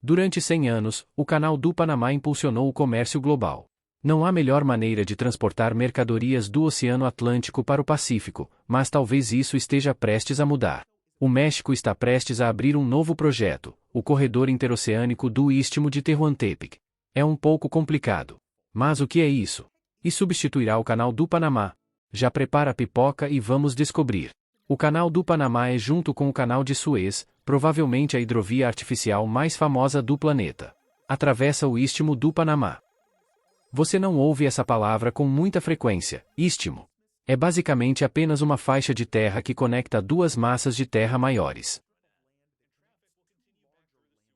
Durante 100 anos, o Canal do Panamá impulsionou o comércio global. Não há melhor maneira de transportar mercadorias do Oceano Atlântico para o Pacífico, mas talvez isso esteja prestes a mudar. O México está prestes a abrir um novo projeto, o Corredor Interoceânico do Istmo de Tehuantepec. É um pouco complicado. Mas o que é isso? E substituirá o Canal do Panamá? Já prepara a pipoca e vamos descobrir. O Canal do Panamá é, junto com o Canal de Suez, provavelmente a hidrovia artificial mais famosa do planeta. Atravessa o Istmo do Panamá. Você não ouve essa palavra com muita frequência, istmo. É basicamente apenas uma faixa de terra que conecta duas massas de terra maiores.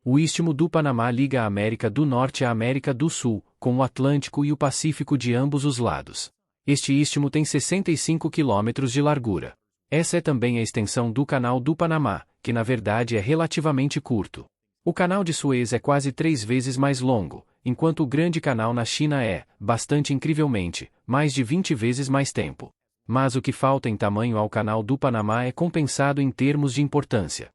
O Istmo do Panamá liga a América do Norte à América do Sul, com o Atlântico e o Pacífico de ambos os lados. Este istmo tem 65 quilômetros de largura. Essa é também a extensão do Canal do Panamá, que na verdade é relativamente curto. O Canal de Suez é quase 3 vezes mais longo, enquanto o Grande Canal na China é, bastante incrivelmente, mais de 20 vezes mais tempo. Mas o que falta em tamanho ao Canal do Panamá é compensado em termos de importância.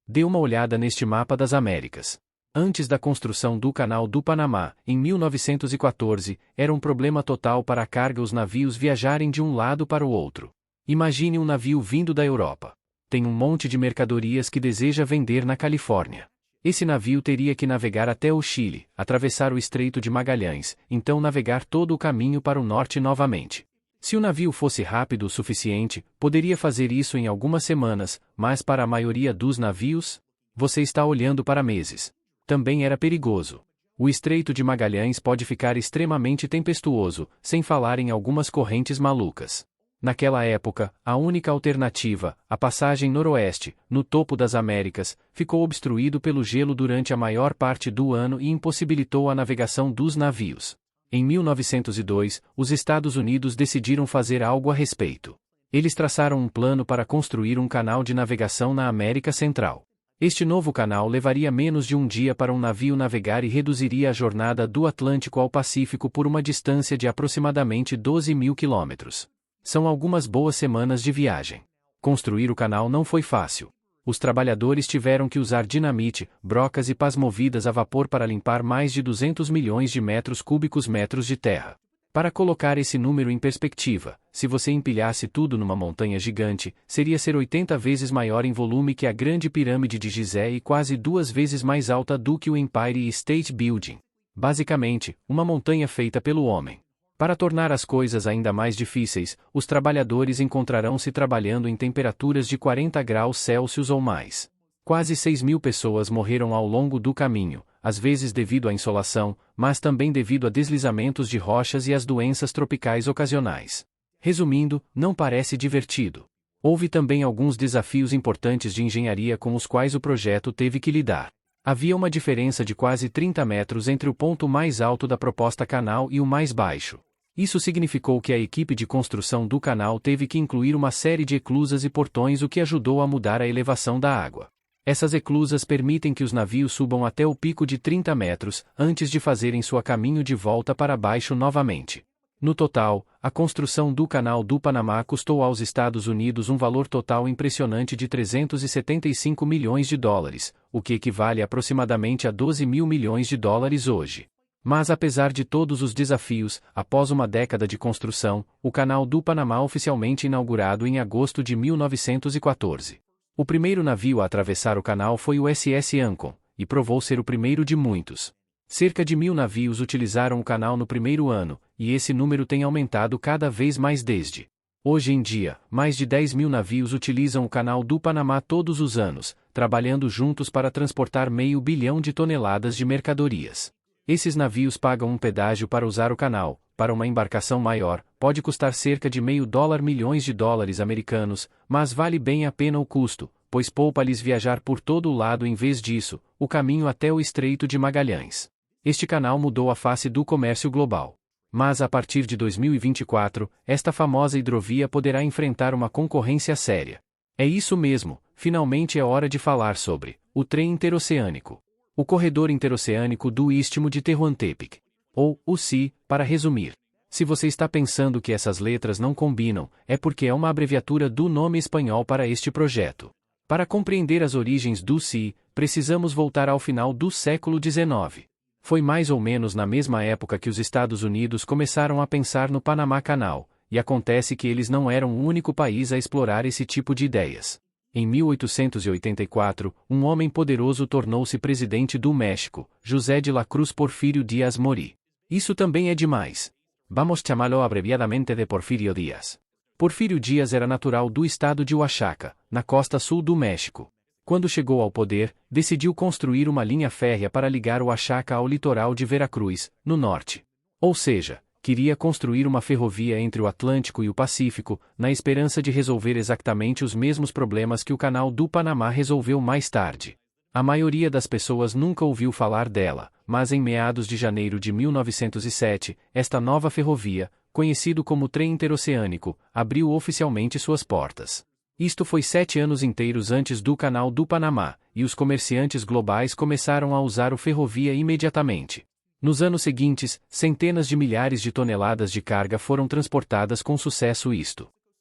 Dê uma olhada neste mapa das Américas. Antes da construção do Canal do Panamá, em 1914, era um problema total para a carga os navios viajarem de um lado para o outro. Imagine um navio vindo da Europa. Tem um monte de mercadorias que deseja vender na Califórnia. Esse navio teria que navegar até o Chile, atravessar o Estreito de Magalhães, então navegar todo o caminho para o norte novamente. Se o navio fosse rápido o suficiente, poderia fazer isso em algumas semanas, mas para a maioria dos navios, você está olhando para meses. Também era perigoso. O Estreito de Magalhães pode ficar extremamente tempestuoso, sem falar em algumas correntes malucas. Naquela época, a única alternativa, a passagem noroeste, no topo das Américas, ficou obstruído pelo gelo durante a maior parte do ano e impossibilitou a navegação dos navios. Em 1902, os Estados Unidos decidiram fazer algo a respeito. Eles traçaram um plano para construir um canal de navegação na América Central. Este novo canal levaria menos de um dia para um navio navegar e reduziria a jornada do Atlântico ao Pacífico por uma distância de aproximadamente 12 mil quilômetros. São algumas boas semanas de viagem. Construir o canal não foi fácil. Os trabalhadores tiveram que usar dinamite, brocas e pás movidas a vapor para limpar mais de 200 milhões de metros cúbicos de terra. Para colocar esse número em perspectiva, se você empilhasse tudo numa montanha gigante, seria ser 80 vezes maior em volume que a Grande Pirâmide de Gizé e quase 2 vezes mais alta do que o Empire State Building. Basicamente, uma montanha feita pelo homem. Para tornar as coisas ainda mais difíceis, os trabalhadores encontrarão-se trabalhando em temperaturas de 40 graus Celsius ou mais. Quase 6 mil pessoas morreram ao longo do caminho, às vezes devido à insolação, mas também devido a deslizamentos de rochas e às doenças tropicais ocasionais. Resumindo, não parece divertido. Houve também alguns desafios importantes de engenharia com os quais o projeto teve que lidar. Havia uma diferença de quase 30 metros entre o ponto mais alto da proposta canal e o mais baixo. Isso significou que a equipe de construção do canal teve que incluir uma série de eclusas e portões, o que ajudou a mudar a elevação da água. Essas eclusas permitem que os navios subam até o pico de 30 metros, antes de fazerem seu caminho de volta para baixo novamente. No total, a construção do Canal do Panamá custou aos Estados Unidos um valor total impressionante de 375 milhões de dólares, o que equivale aproximadamente a 12 mil milhões de dólares hoje. Mas apesar de todos os desafios, após uma década de construção, o Canal do Panamá oficialmente inaugurado em agosto de 1914. O primeiro navio a atravessar o canal foi o SS Ancon, e provou ser o primeiro de muitos. Cerca de 1.000 navios utilizaram o canal no primeiro ano, e esse número tem aumentado cada vez mais desde. Hoje em dia, mais de 10 mil navios utilizam o Canal do Panamá todos os anos, trabalhando juntos para transportar 500 milhões de toneladas de mercadorias. Esses navios pagam um pedágio para usar o canal. Para uma embarcação maior, pode custar cerca de $500 milhões de dólares americanos, mas vale bem a pena o custo, pois poupa-lhes viajar por todo o lado em vez disso, o caminho até o Estreito de Magalhães. Este canal mudou a face do comércio global. Mas a partir de 2024, esta famosa hidrovia poderá enfrentar uma concorrência séria. É isso mesmo, finalmente é hora de falar sobre o trem interoceânico. O Corredor Interoceânico do Istmo de Tehuantepec. Ou, o CI, para resumir. Se você está pensando que essas letras não combinam, é porque é uma abreviatura do nome espanhol para este projeto. Para compreender as origens do SI, precisamos voltar ao final do século XIX. Foi mais ou menos na mesma época que os Estados Unidos começaram a pensar no Panamá Canal, e acontece que eles não eram o único país a explorar esse tipo de ideias. Em 1884, um homem poderoso tornou-se presidente do México, José de la Cruz Porfirio Díaz Mori. Isso também é demais. Vamos chamá-lo abreviadamente de Porfirio Díaz. Porfirio Díaz era natural do estado de Oaxaca, na costa sul do México. Quando chegou ao poder, decidiu construir uma linha férrea para ligar Oaxaca ao litoral de Veracruz, no norte. Ou seja, queria construir uma ferrovia entre o Atlântico e o Pacífico, na esperança de resolver exatamente os mesmos problemas que o Canal do Panamá resolveu mais tarde. A maioria das pessoas nunca ouviu falar dela, mas em meados de janeiro de 1907, esta nova ferrovia, conhecido como Trem Interoceânico, abriu oficialmente suas portas. Isto foi 7 anos inteiros antes do Canal do Panamá, e os comerciantes globais começaram a usar o ferrovia imediatamente. Nos anos seguintes, centenas de milhares de toneladas de carga foram transportadas com sucesso.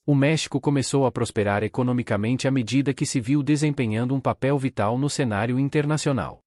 O México começou a prosperar economicamente à medida que se viu desempenhando um papel vital no cenário internacional.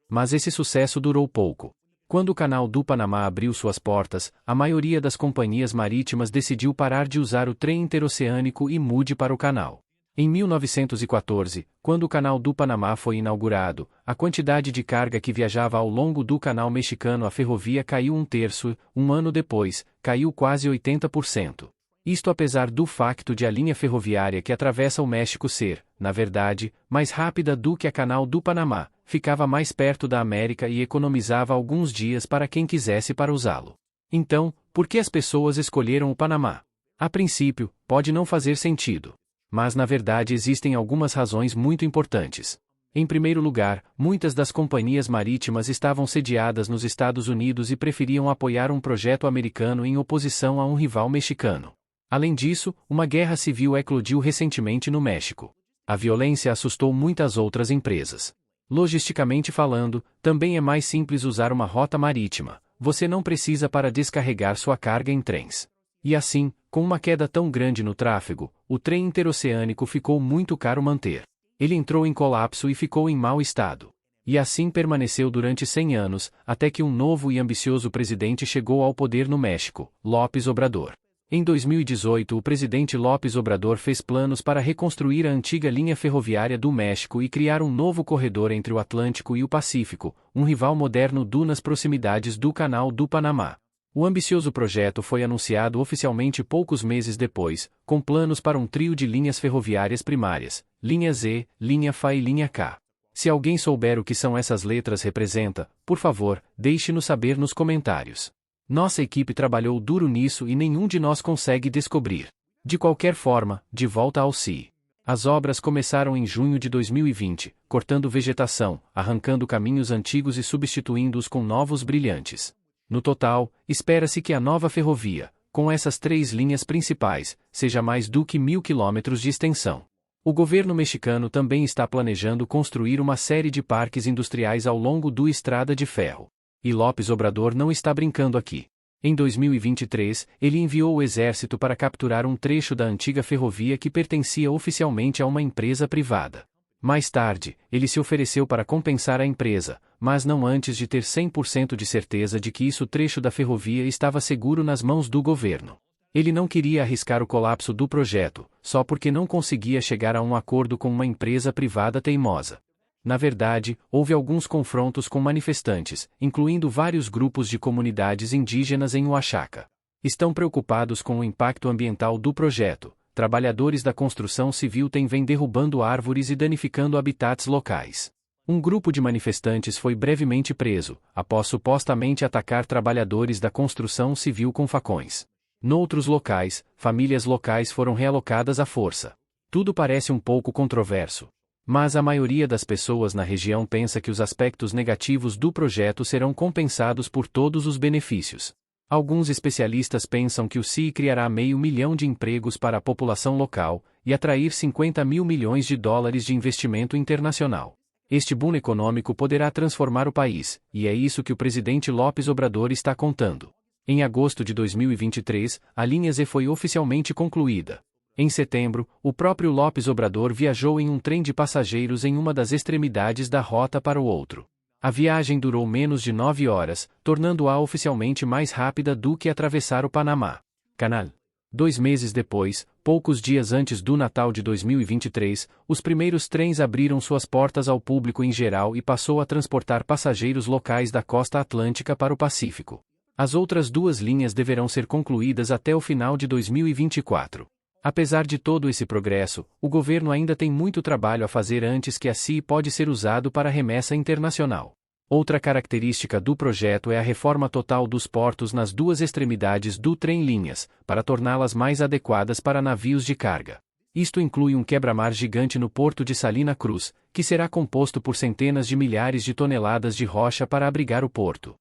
Mas esse sucesso durou pouco. Quando o Canal do Panamá abriu suas portas, a maioria das companhias marítimas decidiu parar de usar o trem interoceânico e mude para o canal. Em 1914, quando o Canal do Panamá foi inaugurado, a quantidade de carga que viajava ao longo do canal mexicano à ferrovia caiu 1/3, um ano depois, caiu quase 80%. Isto apesar do facto de a linha ferroviária que atravessa o México ser, na verdade, mais rápida do que a Canal do Panamá, ficava mais perto da América e economizava alguns dias para quem quisesse para usá-lo. Então, por que as pessoas escolheram o Panamá? A princípio, pode não fazer sentido. Mas na verdade existem algumas razões muito importantes. Em primeiro lugar, muitas das companhias marítimas estavam sediadas nos Estados Unidos e preferiam apoiar um projeto americano em oposição a um rival mexicano. Além disso, uma guerra civil eclodiu recentemente no México. A violência assustou muitas outras empresas. Logisticamente falando, também é mais simples usar uma rota marítima. Você não precisa para descarregar sua carga em trens. E assim, com uma queda tão grande no tráfego, o trem interoceânico ficou muito caro manter. Ele entrou em colapso e ficou em mau estado. E assim permaneceu durante 100 anos, até que um novo e ambicioso presidente chegou ao poder no México, López Obrador. Em 2018, o presidente López Obrador fez planos para reconstruir a antiga linha ferroviária do México e criar um novo corredor entre o Atlântico e o Pacífico, um rival moderno nas proximidades do Canal do Panamá. O ambicioso projeto foi anunciado oficialmente poucos meses depois, com planos para um trio de linhas ferroviárias primárias, linha Z, linha FA e linha K. Se alguém souber o que são essas letras representa, por favor, deixe-nos saber nos comentários. Nossa equipe trabalhou duro nisso e nenhum de nós consegue descobrir. De qualquer forma, de volta ao SI. As obras começaram em junho de 2020, cortando vegetação, arrancando caminhos antigos e substituindo-os com novos brilhantes. No total, espera-se que a nova ferrovia, com essas 3 linhas principais, seja mais do que 1.000 quilômetros de extensão. O governo mexicano também está planejando construir uma série de parques industriais ao longo do Estrada de Ferro. E López Obrador não está brincando aqui. Em 2023, ele enviou o exército para capturar um trecho da antiga ferrovia que pertencia oficialmente a uma empresa privada. Mais tarde, ele se ofereceu para compensar a empresa, mas não antes de ter 100% de certeza de que isso trecho da ferrovia estava seguro nas mãos do governo. Ele não queria arriscar o colapso do projeto, só porque não conseguia chegar a um acordo com uma empresa privada teimosa. Na verdade, houve alguns confrontos com manifestantes, incluindo vários grupos de comunidades indígenas em Oaxaca. Estão preocupados com o impacto ambiental do projeto. Trabalhadores da construção civil vêm derrubando árvores e danificando habitats locais. Um grupo de manifestantes foi brevemente preso, após supostamente atacar trabalhadores da construção civil com facões. Noutros locais, famílias locais foram realocadas à força. Tudo parece um pouco controverso. Mas a maioria das pessoas na região pensa que os aspectos negativos do projeto serão compensados por todos os benefícios. Alguns especialistas pensam que o SI criará 500 mil de empregos para a população local e atrair 50 mil milhões de dólares de investimento internacional. Este boom econômico poderá transformar o país, e é isso que o presidente López Obrador está contando. Em agosto de 2023, a linha Z foi oficialmente concluída. Em setembro, o próprio López Obrador viajou em um trem de passageiros em uma das extremidades da rota para o outro. A viagem durou menos de 9 horas, tornando-a oficialmente mais rápida do que atravessar o Panamá Canal. 2 meses depois, poucos dias antes do Natal de 2023, os primeiros trens abriram suas portas ao público em geral e passou a transportar passageiros locais da costa atlântica para o Pacífico. As outras 2 linhas deverão ser concluídas até o final de 2024. Apesar de todo esse progresso, o governo ainda tem muito trabalho a fazer antes que a CIE pode ser usado para remessa internacional. Outra característica do projeto é a reforma total dos portos nas 2 extremidades do trem-linhas, para torná-las mais adequadas para navios de carga. Isto inclui um quebra-mar gigante no porto de Salina Cruz, que será composto por centenas de milhares de toneladas de rocha para abrigar o porto.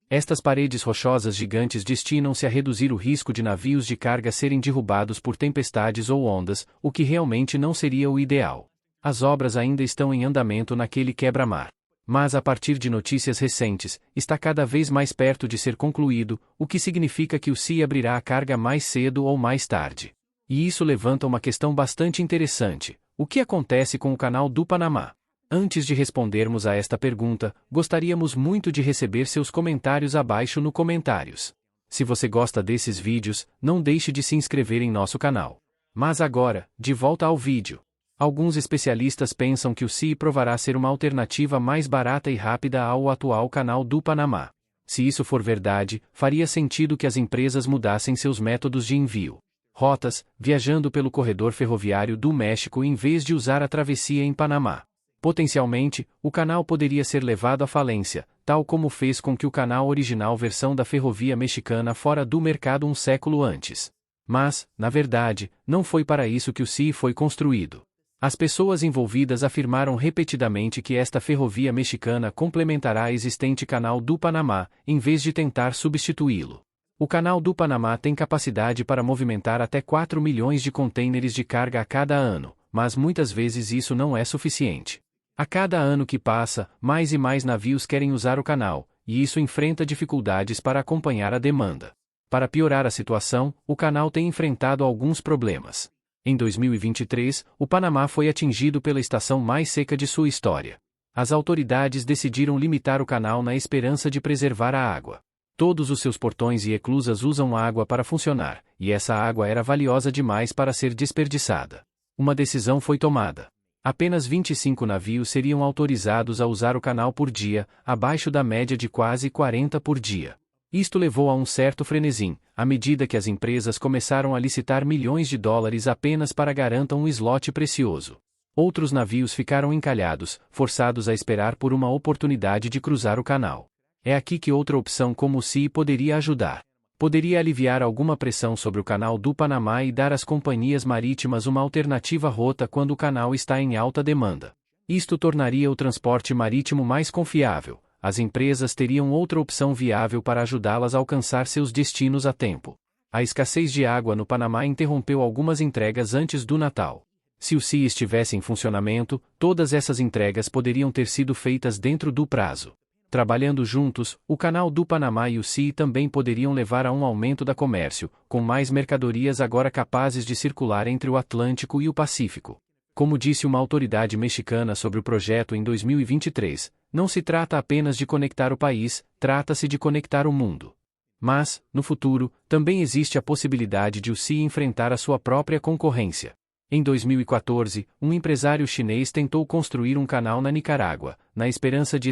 Estas paredes rochosas gigantes destinam-se a reduzir o risco de navios de carga serem derrubados por tempestades ou ondas, o que realmente não seria o ideal. As obras ainda estão em andamento naquele quebra-mar. Mas a partir de notícias recentes, está cada vez mais perto de ser concluído, o que significa que o CIE abrirá a carga mais cedo ou mais tarde. E isso levanta uma questão bastante interessante: o que acontece com o Canal do Panamá? Antes de respondermos a esta pergunta, gostaríamos muito de receber seus comentários abaixo no comentários. Se você gosta desses vídeos, não deixe de se inscrever em nosso canal. Mas agora, de volta ao vídeo. Alguns especialistas pensam que o CIE provará ser uma alternativa mais barata e rápida ao atual Canal do Panamá. Se isso for verdade, faria sentido que as empresas mudassem seus métodos de envio. Rotas, viajando pelo corredor ferroviário do México em vez de usar a travessia em Panamá. Potencialmente, o canal poderia ser levado à falência, tal como fez com que o canal original versão da ferrovia mexicana fora do mercado um século antes. Mas, na verdade, não foi para isso que o CIE foi construído. As pessoas envolvidas afirmaram repetidamente que esta ferrovia mexicana complementará a existente Canal do Panamá, em vez de tentar substituí-lo. O Canal do Panamá tem capacidade para movimentar até 4 milhões de contêineres de carga a cada ano, mas muitas vezes isso não é suficiente. A cada ano que passa, mais e mais navios querem usar o canal, e isso enfrenta dificuldades para acompanhar a demanda. Para piorar a situação, o canal tem enfrentado alguns problemas. Em 2023, o Panamá foi atingido pela estação mais seca de sua história. As autoridades decidiram limitar o canal na esperança de preservar a água. Todos os seus portões e eclusas usam água para funcionar, e essa água era valiosa demais para ser desperdiçada. Uma decisão foi tomada. Apenas 25 navios seriam autorizados a usar o canal por dia, abaixo da média de quase 40 por dia. Isto levou a um certo frenesim, à medida que as empresas começaram a licitar milhões de dólares apenas para garantir um slot precioso. Outros navios ficaram encalhados, forçados a esperar por uma oportunidade de cruzar o canal. É aqui que outra opção como o CIE poderia ajudar. Poderia aliviar alguma pressão sobre o Canal do Panamá e dar às companhias marítimas uma alternativa rota quando o canal está em alta demanda. Isto tornaria o transporte marítimo mais confiável. As empresas teriam outra opção viável para ajudá-las a alcançar seus destinos a tempo. A escassez de água no Panamá interrompeu algumas entregas antes do Natal. Se o CIE estivesse em funcionamento, todas essas entregas poderiam ter sido feitas dentro do prazo. Trabalhando juntos, o Canal do Panamá e o CIE também poderiam levar a um aumento da comércio, com mais mercadorias agora capazes de circular entre o Atlântico e o Pacífico. Como disse uma autoridade mexicana sobre o projeto em 2023, não se trata apenas de conectar o país, trata-se de conectar o mundo. Mas, no futuro, também existe a possibilidade de o CIE enfrentar a sua própria concorrência. Em 2014, um empresário chinês tentou construir um canal na Nicarágua, na esperança de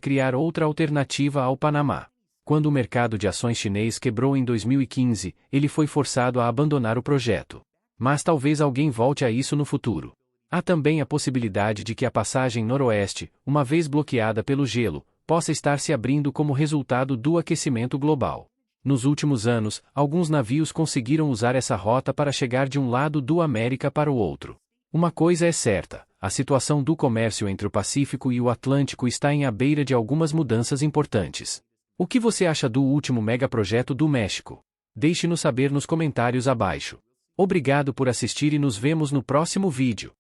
criar outra alternativa ao Panamá. Quando o mercado de ações chinês quebrou em 2015, ele foi forçado a abandonar o projeto. Mas talvez alguém volte a isso no futuro. Há também a possibilidade de que a passagem noroeste, uma vez bloqueada pelo gelo, possa estar se abrindo como resultado do aquecimento global. Nos últimos anos, alguns navios conseguiram usar essa rota para chegar de um lado do América para o outro. Uma coisa é certa, a situação do comércio entre o Pacífico e o Atlântico está à beira de algumas mudanças importantes. O que você acha do último megaprojeto do México? Deixe-nos saber nos comentários abaixo. Obrigado por assistir e nos vemos no próximo vídeo.